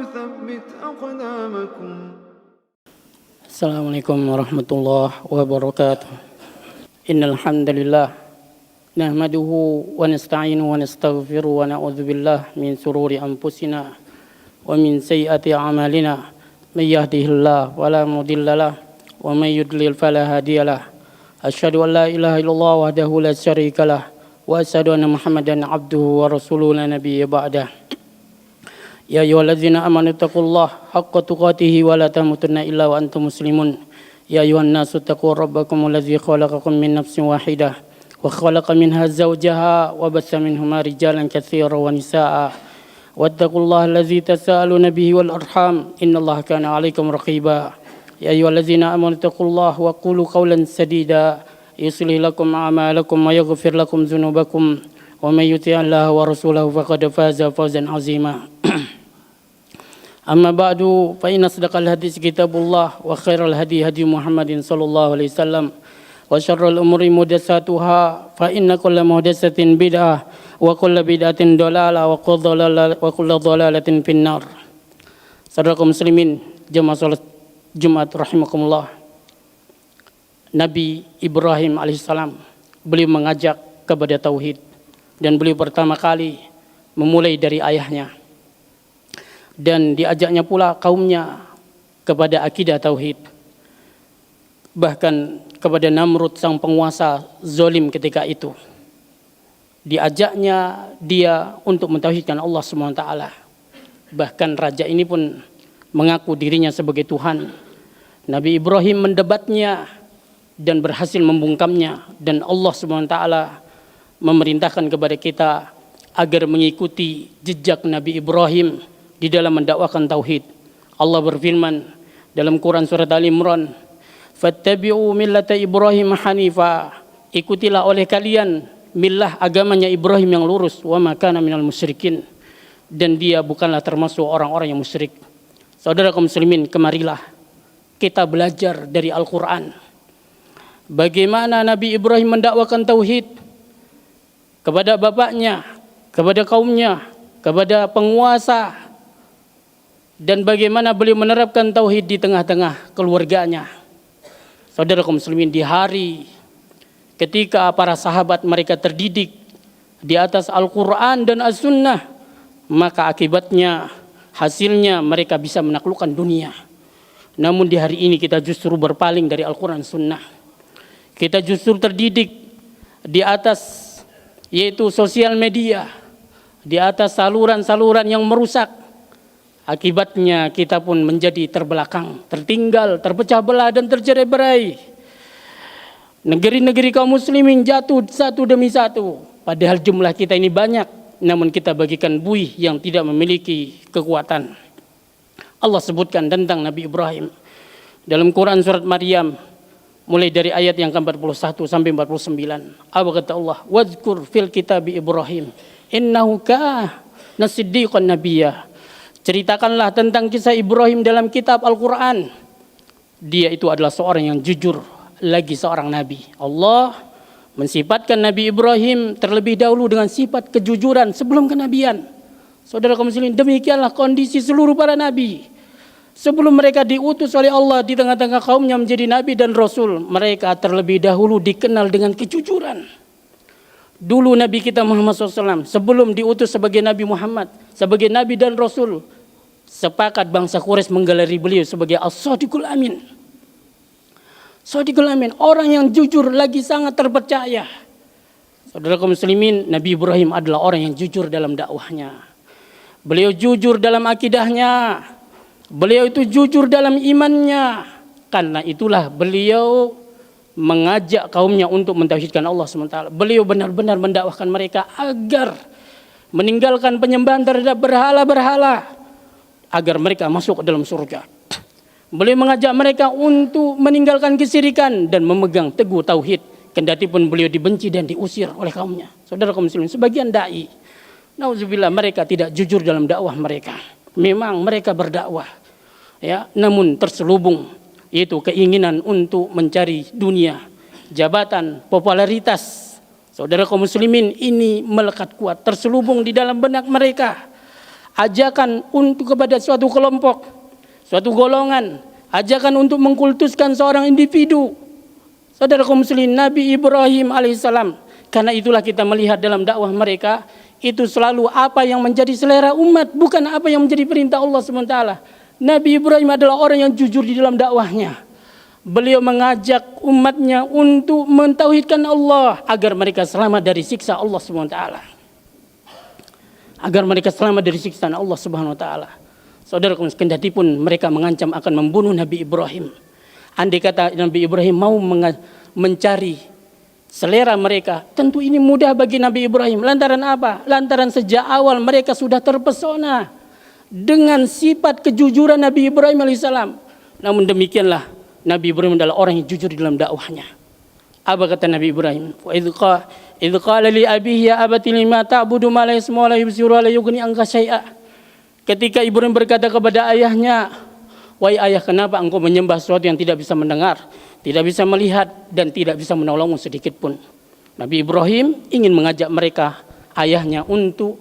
وثبت أقدامكم. السلام عليكم ورحمة الله وبركاته. إن الحمد لله نحمده ونستعينه ونستغفره ونعوذ بالله من شرور أنفسنا ومن سيئات أعمالنا من يهده الله فلا مضل له ومن يضلل فلا هادي له أشهد أن لا إله إلا الله وحده لا شريك له وأشهد أن محمدا عبده ورسوله لا نبي بعده يا أيها الذين آمنوا اتقوا الله حق تقاته ولا تموتن إلا وأنتم مسلمون يا أيها الناس اتقوا ربكم الذي خلقكم من نفس واحدة وخلق منها زوجها وبث منهما رجالا كثيرا ونساء واتقوا الله الذي تساءلون به والأرحام إن الله كان عليكم رقيبا يا أيها الذين آمنوا اتقوا الله وقولوا قولا سديدا يصلح لكم أعمالكم ويغفر لكم ذنوبكم ومن يطع الله ورسوله فقد فاز فوزا عظيما أما بعد فإن أصدق الحديث كتاب الله وخير الهدي هدي محمد صلى الله عليه وسلم وشر الأمور محدثاتها فإن كل محدثة بدعة وكل بدعة ضلالة وكل ضلالة في النار. Saudara kaum muslimin, jemaah salat Jumat rahimakumullah. Nabi Ibrahim alaihissalam beliau mengajak kepada tauhid dan beliau pertama kali memulai dari ayahnya. Dan diajaknya pula kaumnya kepada akidah tauhid. Bahkan kepada Namrud sang penguasa zalim ketika itu. Diajaknya dia untuk mentauhidkan Allah SWT. Bahkan raja ini pun mengaku dirinya sebagai Tuhan. Nabi Ibrahim mendebatnya dan berhasil membungkamnya. Dan Allah SWT memerintahkan kepada kita agar mengikuti jejak Nabi Ibrahim di dalam mendakwakan tauhid. Allah berfirman dalam Quran surat Ali Imran, "Fattabi'u millata Ibrahim hanifa." Ikutilah oleh kalian millah agamanya Ibrahim yang lurus, wa ma kana minal musyrikin. Dan dia bukanlah termasuk orang-orang yang musyrik. Saudara kaum muslimin, kemarilah kita belajar dari Al-Qur'an. Bagaimana Nabi Ibrahim mendakwakan tauhid kepada bapaknya, kepada kaumnya, kepada penguasa, dan bagaimana beliau menerapkan tauhid di tengah-tengah keluarganya. Saudara kaum muslimin, di hari ketika para sahabat mereka terdidik di atas Al-Quran dan As-Sunnah, maka akibatnya, hasilnya mereka bisa menaklukkan dunia. Namun di hari ini kita justru berpaling dari Al-Quran Sunnah. Kita justru terdidik di atas yaitu sosial media, di atas saluran-saluran yang merusak. Akibatnya kita pun menjadi terbelakang, tertinggal, terpecah belah dan tercerai-berai. Negeri-negeri kaum muslimin jatuh satu demi satu. Padahal jumlah kita ini banyak, namun kita bagikan buih yang tidak memiliki kekuatan. Allah sebutkan tentang Nabi Ibrahim dalam Quran surat Maryam mulai dari ayat yang ke-41 sampai 49. Apa kata Allah? Wazkur fil kitabi Ibrahim innahu kana siddiqan nabiyya. Ceritakanlah tentang kisah Ibrahim dalam kitab Al-Quran. Dia itu adalah seorang yang jujur, lagi seorang nabi. Allah mensifatkan Nabi Ibrahim terlebih dahulu dengan sifat kejujuran sebelum kenabian. Saudara kaum muslimin, demikianlah kondisi seluruh para nabi. Sebelum mereka diutus oleh Allah di tengah-tengah kaumnya menjadi nabi dan rasul, mereka terlebih dahulu dikenal dengan kejujuran. Dulu Nabi kita Muhammad SAW sebelum diutus sebagai Nabi Muhammad, sebagai nabi dan rasul, sepakat bangsa Quraisy menggelari beliau sebagai As-Shadiqul Amin. Shadiqul Amin, orang yang jujur lagi sangat terpercaya. Saudara kaum muslimin, Nabi Ibrahim adalah orang yang jujur dalam dakwahnya. Beliau jujur dalam akidahnya. Beliau itu jujur dalam imannya. Karena itulah beliau mengajak kaumnya untuk mentauhidkan Allah SWT. Beliau benar-benar mendakwahkan mereka agar meninggalkan penyembahan terhadap berhala-berhala, agar mereka masuk ke dalam surga. Beliau mengajak mereka untuk meninggalkan kesyirikan dan memegang teguh tauhid, kendati pun beliau dibenci dan diusir oleh kaumnya. Saudara kaum muslimin, sebagian dai, nauzubillah, mereka tidak jujur dalam dakwah mereka. Memang mereka berdakwah, ya, namun terselubung yaitu keinginan untuk mencari dunia, jabatan, popularitas. Saudara kaum muslimin, ini melekat kuat, terselubung di dalam benak mereka. ajakan untuk kepada suatu kelompok, suatu golongan, ajakan untuk mengkultuskan seorang individu. Saudara kaum muslimin, Nabi Ibrahim alaihissalam, karena itulah kita melihat dalam dakwah mereka itu selalu apa yang menjadi selera umat, bukan apa yang menjadi perintah Allah SWT. Nabi Ibrahim adalah orang yang jujur di dalam dakwahnya. Beliau mengajak umatnya untuk mentauhidkan Allah agar mereka selamat dari siksa Allah SWT. Agar mereka selamat dari siksaan Allah SWT. Saudara, kendati pun mereka mengancam akan membunuh Nabi Ibrahim. Andai kata Nabi Ibrahim mau mencari selera mereka, tentu ini mudah bagi Nabi Ibrahim. Lantaran apa? Lantaran sejak awal mereka sudah terpesona dengan sifat kejujuran Nabi Ibrahim alaihissalam. Namun demikianlah, Nabi Ibrahim adalah orang yang jujur di dalam dakwahnya. Apa kata Nabi Ibrahim? Wa idh qala li abihi ya abati lima ta'budu ma la yasma'u wa la yubsiru wa la yughni anka syai'a. Ketika Ibrahim berkata kepada ayahnya, wahai ayah, kenapa engkau menyembah sesuatu yang tidak bisa mendengar, tidak bisa melihat, dan tidak bisa menolongmu sedikit pun? Nabi Ibrahim ingin mengajak mereka, ayahnya, untuk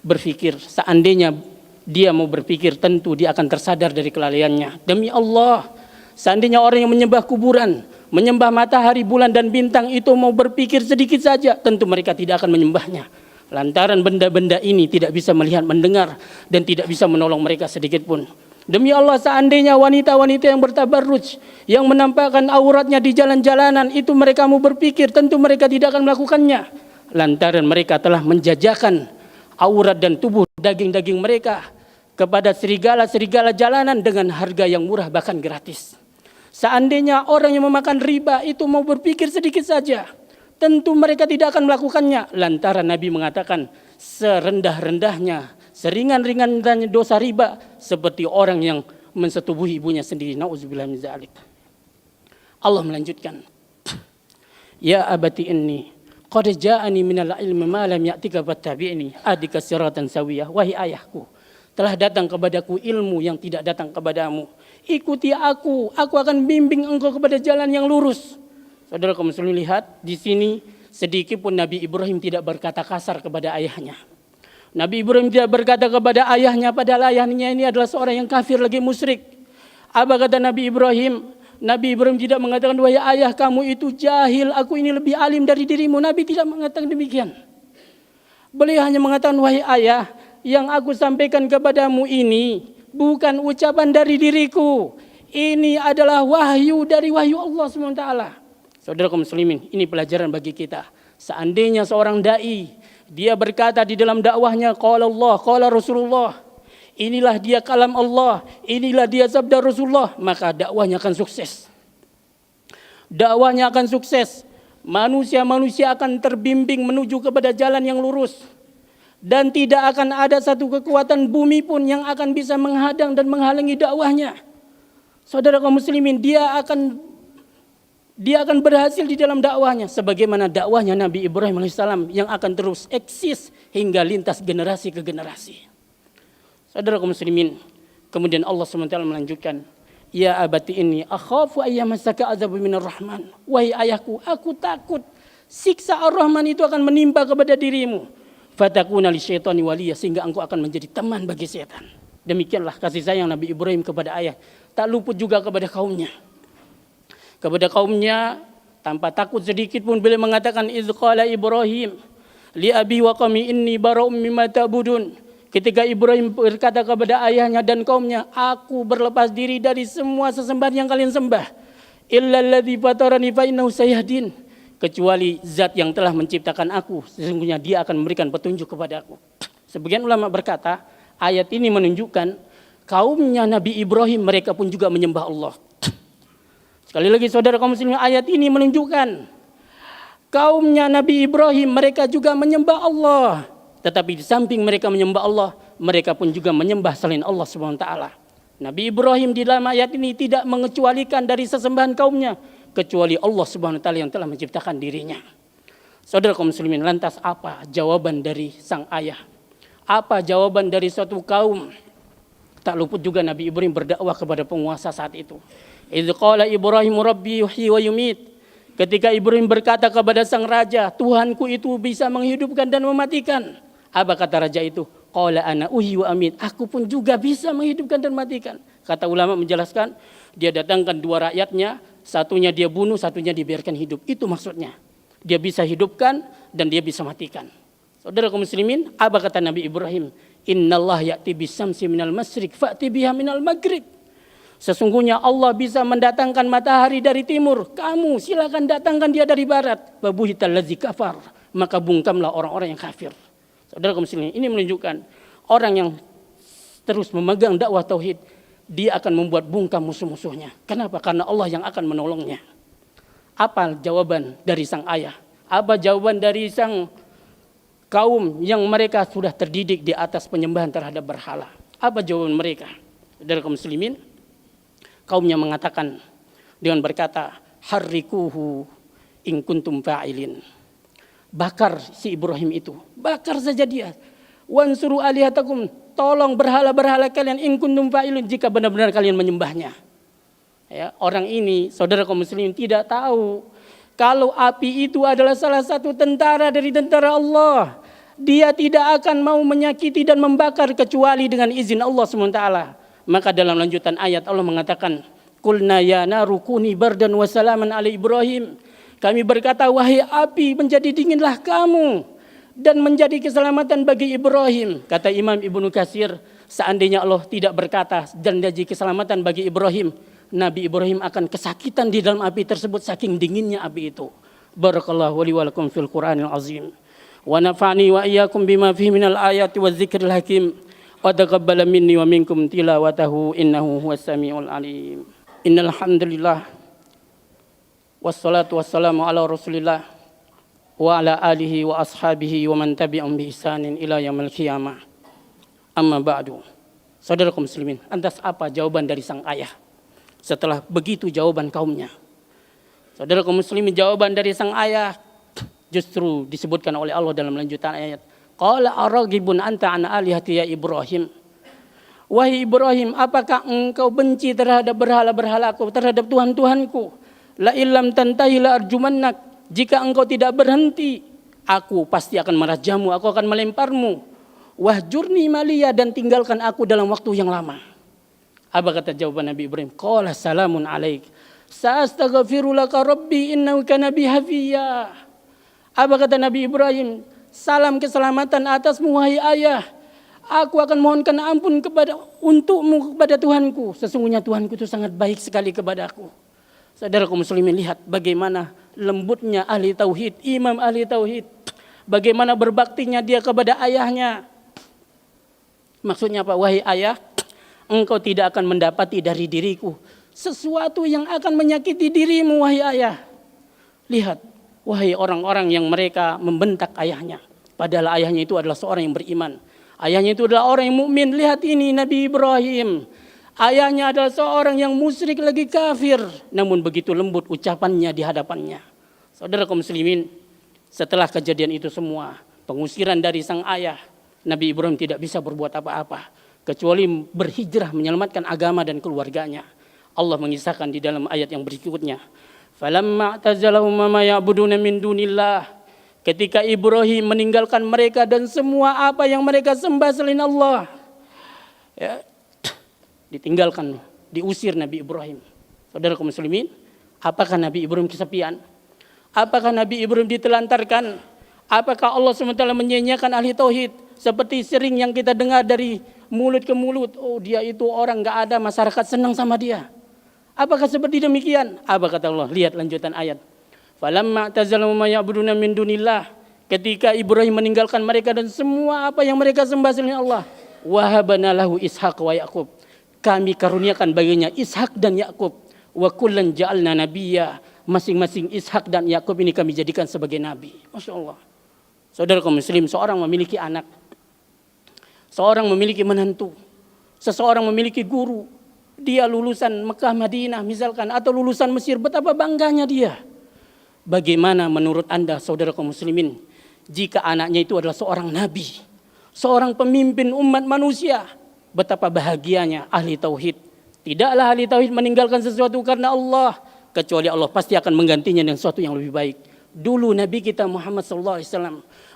berpikir. Seandainya dia mau berpikir, tentu dia akan tersadar dari kelalaiannya. Demi Allah, seandainya orang yang menyembah kuburan, menyembah matahari, bulan, dan bintang itu mau berpikir sedikit saja, tentu mereka tidak akan menyembahnya. Lantaran benda-benda ini tidak bisa melihat, mendengar, dan tidak bisa menolong mereka sedikit pun. Demi Allah, seandainya wanita-wanita yang bertabarruj, yang menampakkan auratnya di jalan-jalanan, itu mereka mau berpikir, tentu mereka tidak akan melakukannya. Lantaran mereka telah menjajakan aurat dan tubuh daging-daging mereka kepada serigala-serigala jalanan dengan harga yang murah, bahkan gratis. Seandainya orang yang memakan riba itu mau berpikir sedikit saja, tentu mereka tidak akan melakukannya. Lantaran Nabi mengatakan, serendah-rendahnya, seringan-ringannya dosa riba seperti orang yang mensetubuhi ibunya sendiri. Nauzubillah min dzalik. Allah melanjutkan, ya abati inni qad ja'ani minal ilmi ma lam ya'tika fattabi'ni adika siratan sawiyah. Wahai ayahku, telah datang kepadaku ilmu yang tidak datang kepadamu. Ikuti aku akan bimbing engkau kepada jalan yang lurus. Saudara kaum muslimin, lihat di sini sedikit pun Nabi Ibrahim tidak berkata kasar kepada ayahnya. Nabi Ibrahim tidak berkata kepada ayahnya, padahal ayahnya ini adalah seorang yang kafir lagi musyrik. Apa kata Nabi Ibrahim? Nabi Ibrahim tidak mengatakan, wahai ayah, kamu itu jahil, aku ini lebih alim dari dirimu. Nabi tidak mengatakan demikian. Beliau hanya mengatakan, wahai ayah, yang aku sampaikan kepadamu ini bukan ucapan dari diriku. Ini adalah wahyu dari wahyu Allah SWT. Saudara kaum muslimin, ini pelajaran bagi kita. Seandainya seorang da'i, dia berkata di dalam dakwahnya, qala Allah, qala Rasulullah, inilah dia kalam Allah, inilah dia sabda Rasulullah, maka dakwahnya akan sukses. Dakwahnya akan sukses. Manusia-manusia akan terbimbing menuju kepada jalan yang lurus. Dan tidak akan ada satu kekuatan bumi pun yang akan bisa menghadang dan menghalangi dakwahnya. Saudara kaum muslimin, dia akan berhasil di dalam dakwahnya. Sebagaimana dakwahnya Nabi Ibrahim alaihissalam yang akan terus eksis hingga lintas generasi ke generasi. Saudara kaum muslimin, kemudian Allah SWT melanjutkan, ya abati inni akhafu ayyamassaka adzabu minar rahman. Wahai ayahku, aku takut siksa ar-Rahman itu akan menimpa kepada dirimu. Fatakuna lisyaitani waliya, sehingga engkau akan menjadi teman bagi setan. Demikianlah kasih sayang Nabi Ibrahim kepada ayah. Tak luput juga kepada kaumnya. Kepada kaumnya tanpa takut sedikit pun beliau mengatakan, idz qala Ibrahim li abi wa qaumi inni bara'um mimma ta'budun. Ketika Ibrahim berkata kepada ayahnya dan kaumnya, aku berlepas diri dari semua sesembahan yang kalian sembah. Illa alladzi fatarani fa innahu sayahdin. Kecuali zat yang telah menciptakan aku, sesungguhnya dia akan memberikan petunjuk kepada aku. Sebagian ulama berkata, ayat ini menunjukkan kaumnya Nabi Ibrahim, mereka pun juga menyembah Allah. Sekali lagi saudara kaum muslimin, ayat ini menunjukkan kaumnya Nabi Ibrahim, mereka juga menyembah Allah. Tetapi di samping mereka menyembah Allah, mereka pun juga menyembah selain Allah SWT. Nabi Ibrahim di dalam ayat ini tidak mengecualikan dari sesembahan kaumnya, kecuali Allah SWT yang telah menciptakan dirinya. Saudara kaum muslimin, lantas apa jawaban dari sang ayah? Apa jawaban dari suatu kaum? Tak luput juga Nabi Ibrahim berdakwah kepada penguasa saat itu. Idz qala Ibrahim rabbi yuhyi wa yumit. Ketika Ibrahim berkata kepada sang raja, Tuhanku itu bisa menghidupkan dan mematikan. Apa kata raja itu? Qala ana uhyi wa amit. Aku pun juga bisa menghidupkan dan matikan. Kata ulama menjelaskan, dia datangkan dua rakyatnya, satunya dia bunuh, satunya dibiarkan hidup. Itu maksudnya. Dia bisa hidupkan dan dia bisa matikan. Saudara kaum muslimin, apa kata Nabi Ibrahim? Innallah ya'ti bisyamsi minal masyriq fa'ti biha minal maghrib. Sesungguhnya Allah bisa mendatangkan matahari dari timur. Kamu silakan datangkan dia dari barat. Babuhital ladzi kafar. Maka bungkamlah orang-orang yang kafir. Saudara kaum muslimin, ini menunjukkan orang yang terus memegang dakwah tauhid, dia akan membuat bungkam musuh-musuhnya. Kenapa? Karena Allah yang akan menolongnya. Apa jawaban dari sang ayah? Apa jawaban dari sang kaum yang mereka sudah terdidik di atas penyembahan terhadap berhala? Apa jawaban mereka? Saudara kaum muslimin, kaumnya mengatakan dengan berkata, harrikuhu in kuntum fa'ilin. Bakar si Ibrahim itu, bakar saja dia. Wansuru alihatakum, tolong berhala-berhala kalian in kuntum fa'ilin jika benar-benar kalian menyembahnya. Ya, orang ini, saudara kaum muslimin, tidak tahu kalau api itu adalah salah satu tentara dari tentara Allah. Dia tidak akan mau menyakiti dan membakar kecuali dengan izin Allah SWT. Maka dalam lanjutan ayat Allah mengatakan, Qulna ya naru kuni bardan wa salaman ala Ibrahim. Kami berkata, wahai api, menjadi dinginlah kamu dan menjadi keselamatan bagi Ibrahim. Kata Imam Ibnu Katsir, seandainya Allah tidak berkata dan jadi keselamatan bagi Ibrahim, Nabi Ibrahim akan kesakitan di dalam api tersebut saking dinginnya api itu. Barakallahu li wa lakum fil Qur'anil azim. Wa nafa'ni wa iyyakum bima fihi minal ayati waz zikril hakim. Wa taqabbala minni wa minkum tilawatahu innahu huwas samiul alim. Innal hamdalillah wassalatu wassalamu ala Rasulillah wa ala alihi wa ashabihi wa man tabi'ahum bi ihsanin ila yaumil qiyamah. Amma ba'du. Saudara kaum muslimin, lantas apa jawaban dari sang ayah setelah begitu jawaban kaumnya? Saudara kaum muslimin, jawaban dari sang ayah justru disebutkan oleh Allah dalam lanjutan ayat. Qala araghibun anta an alihati ya Ibrahim. Wahai Ibrahim, apakah engkau benci terhadap berhala-berhalaku, terhadap Tuhan-Tuhanku? La illam tantahi la arjumannak. Jika engkau tidak berhenti, aku pasti akan merajamu, aku akan melemparmu. Wahjurni maliya, dan tinggalkan aku dalam waktu yang lama. Apa kata jawaban Nabi Ibrahim? Qala salamun alaik. Sa'astaghfiru laka rabbi innahu kana bi hafiya. Apa kata Nabi Ibrahim? Salam keselamatan atasmu wahai ayah. Aku akan mohonkan ampun untukmu kepada Tuhanku. Sesungguhnya Tuhanku itu sangat baik sekali kepadaku. Saudara kaum muslimin, lihat bagaimana lembutnya ahli tauhid, imam ahli tauhid. Bagaimana berbaktinya dia kepada ayahnya. Maksudnya apa? Wahai ayah, engkau tidak akan mendapati dari diriku sesuatu yang akan menyakiti dirimu wahai ayah. Lihat, wahai orang-orang yang mereka membentak ayahnya. Padahal ayahnya itu adalah seorang yang beriman. Ayahnya itu adalah orang yang mukmin. Lihat ini Nabi Ibrahim. Ayahnya adalah seorang yang musyrik lagi kafir. Namun begitu lembut ucapannya di hadapannya. Saudara kaum muslimin, setelah kejadian itu semua, pengusiran dari sang ayah, Nabi Ibrahim tidak bisa berbuat apa-apa kecuali berhijrah menyelamatkan agama dan keluarganya. Allah mengisahkan di dalam ayat yang berikutnya. Falamma tazalahum ma ya'buduna min dunillah. Ketika Ibrahim meninggalkan mereka dan semua apa yang mereka sembah selain Allah, ya, ditinggalkan, diusir Nabi Ibrahim. Saudara kaum muslimin, apakah Nabi Ibrahim kesepian? Apakah Nabi Ibrahim ditelantarkan? Apakah Allah SWT menyanyiakan ahli tauhid? Seperti sering yang kita dengar dari mulut ke mulut, oh dia itu orang gak ada, masyarakat senang sama dia. Apakah seperti demikian? Apa kata Allah? Lihat lanjutan ayat. Falamma tazalahum ma ya'buduna min dunillah. Ketika Ibrahim meninggalkan mereka dan semua apa yang mereka sembah selain Allah, wahabana lahu Ishaq wa Yaqub. Kami karuniakan baginya Ishak dan Yakub. Wa kullan ja'alna nabiyya. Masing-masing Ishak dan Yakub ini kami jadikan sebagai nabi. Masya Allah. Saudara kaum muslim, seorang memiliki anak, seorang memiliki menantu, seseorang memiliki guru. Dia lulusan Mekah, Madinah misalkan, atau lulusan Mesir. Betapa bangganya dia. Bagaimana menurut Anda, saudara kaum muslimin, jika anaknya itu adalah seorang nabi, seorang pemimpin umat manusia? Betapa bahagianya ahli tauhid. Tidaklah ahli tauhid meninggalkan sesuatu karena Allah, kecuali Allah pasti akan menggantinya dengan sesuatu yang lebih baik. Dulu Nabi kita Muhammad SAW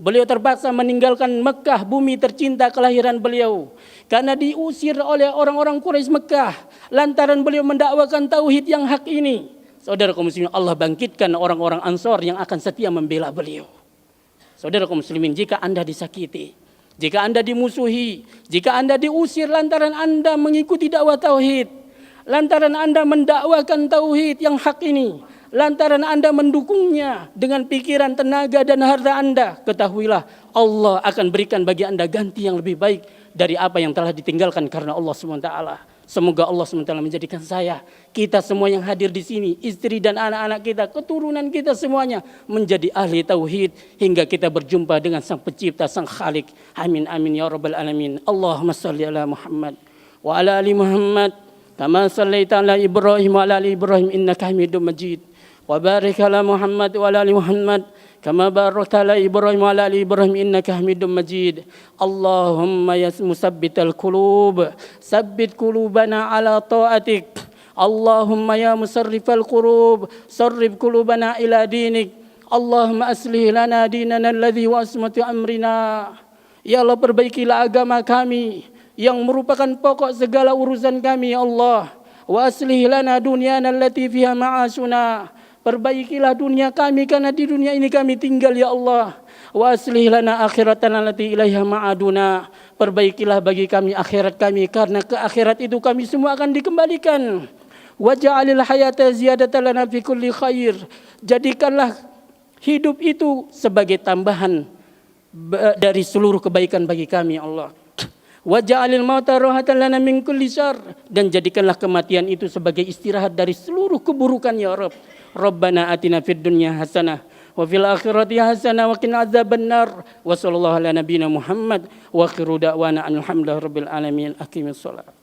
Beliau terpaksa meninggalkan Mekah, bumi tercinta kelahiran beliau, karena diusir oleh orang-orang Quraisy Mekah lantaran beliau mendakwakan tauhid yang hak ini. Saudara kaum muslimin, Allah bangkitkan orang-orang Ansor yang akan setia membela beliau. Saudara kaum muslimin, jika Anda disakiti, jika Anda dimusuhi, jika Anda diusir lantaran Anda mengikuti dakwah tauhid, lantaran Anda mendakwakan tauhid yang hak ini, lantaran Anda mendukungnya dengan pikiran, tenaga dan harta Anda, ketahuilah Allah akan berikan bagi Anda ganti yang lebih baik dari apa yang telah ditinggalkan karena Allah SWT. Semoga Allah SWT menjadikan saya, kita semua yang hadir di sini, istri dan anak-anak kita, keturunan kita semuanya menjadi ahli tauhid hingga kita berjumpa dengan Sang Pencipta, Sang Khalik. Amin amin ya rabbal alamin. Allahumma salli ala Muhammad wa ala ali Muhammad kama sallaita ala Ibrahim wa ala ali Ibrahim innaka Hamidum Majid. Wa barik ala Muhammad wa ala ali Muhammad kama barakta ala Ibrahim wa ala ali Ibrahim innaka Hamidum Majid. Allahumma ya musabbital qulub, sabbit qulubana ala ta'atik. Allahumma ya musarrifal qulub, sarrif qulubana ila dinik. Allahumma aslih lana dinana alladhi wa asmatu amrina. Ya Allah, perbaikilah agama kami yang merupakan pokok segala urusan kami ya Allah. Wa aslih lana dunyana allati fiha ma'asuna. Perbaikilah dunia kami karena di dunia ini kami tinggal ya Allah. Wa aslih lana akhiratana allati ilaiha ma'aduna. Perbaikilah bagi kami akhirat kami karena ke akhirat itu kami semua akan dikembalikan. Waj'alil hayata ziyadatan lana fi kulli khair. Jadikanlah hidup itu sebagai tambahan dari seluruh kebaikan bagi kami ya Allah. Waj'alil mauta rahatan lana min kulli syarr, dan jadikanlah kematian itu sebagai istirahat dari seluruh keburukan ya Rabb. Rabbana atina fid dunya hasanah wa fil akhirati hasanah wa qina adzabannar. Wa sallallahu ala nabiyyina Muhammad wa akhiru da'wana alhamdulillahi rabbil alamin. Aqimis shalah.